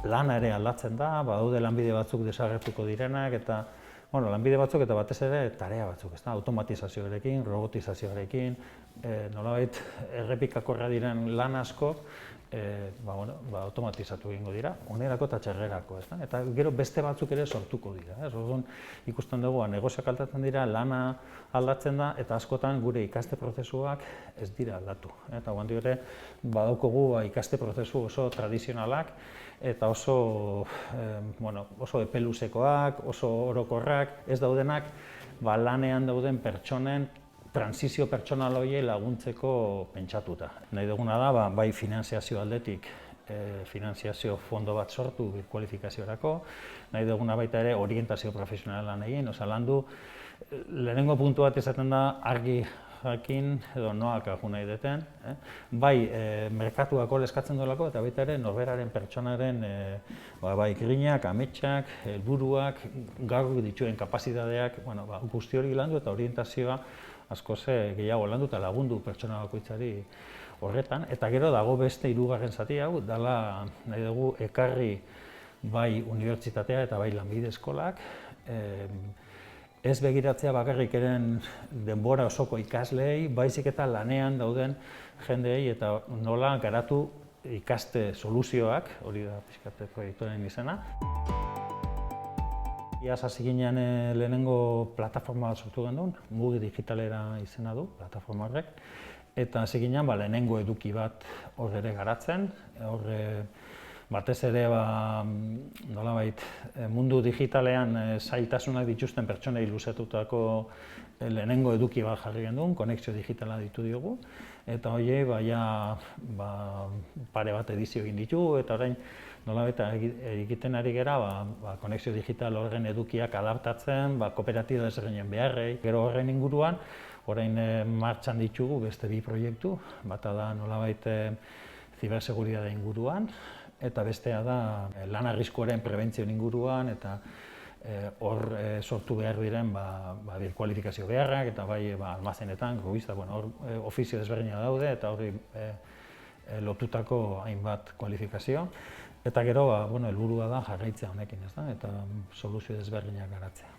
lana ere aldatzen da, badaude lanbide batzuk desagertuko direnak, eta lanbide batzuk eta batez ere tarea batzuk, automatizazioarekin, robotizazioarekin, nolabait errepikakorra diren lan asko automatizatu egingo dira, onerako eta txarrerako, eta gero beste batzuk ere sortuko dira. Orduan ikusten dugu, negozioak aldatzen dira, lana aldatzen da, eta askotan gure ikaste prozesuak ez dira aldatu. Eta guandik ere, badaukogu ikaste prozesu oso tradizionalak, eta oso epeluzekoak, oso orokorrak, ez daudenak lanean dauden pertsonen transizio pertsonal horiei laguntzeko pentsatuta. Nahi duguna da, bai finanziazio aldetik, finanziazio fondo bat sortu birkualifikaziorako, nahi duguna baita ere orientazio profesionalan egin, landu, lehenengo puntu bat esaten da argi jakin edo noak ahu nahi deten, bai merkatuak hor eskatzen duelako eta baita ere norberaren pertsonaren bai grinak, ametsak, helburuak, gaur dituen kapazitateak, guzti hori landu eta orientazioa askoz gehiago landu eta lagundu pertsona bakoitzari horretan. Eta gero dago beste hirugarren zati hau, dela nahi dugu ekarri bai unibertsitatea eta bai lanbide eskolak, ez begiratzea bakarrik eren denbora osoko ikasleei, baizik eta lanean dauden jendeei eta nola garatu ikaste soluzioak, hori da pixkate proiektuaren izena. Iaz hasi ginean lehenengo plataforma bat sortu genuen, Mugi Digitalera izena du, plataforma horrek, eta hasi ginean lehenengo eduki bat hor ere garatzen, batez ere nolabait mundu digitalean zailtasunak dituzten pertsonei luzatutako lehenengo eduki bat jarri genuen, konexio digitala ditu diogu, eta horiei pare bat edizio egin ditu, eta orain nolabait egiten ari gera konexio digital horren edukiak adaptatzen, kooperatiba desberdinen beharrei. Gero horren inguruan, orain martxan ditugu beste bi proiektu, bata da nolabait ziberseguridade inguruan, eta bestea da lan arriskuaren prebentzioen inguruan, eta hor sortu behar diren birkualifikazio beharrak, eta bai almazenetan, hor ofizio desberdinak daude, eta horri lotutako hainbat kualifikazio. Eta gero, helburua da jarraitzea honekin, eta soluzio desberdinak garatzea.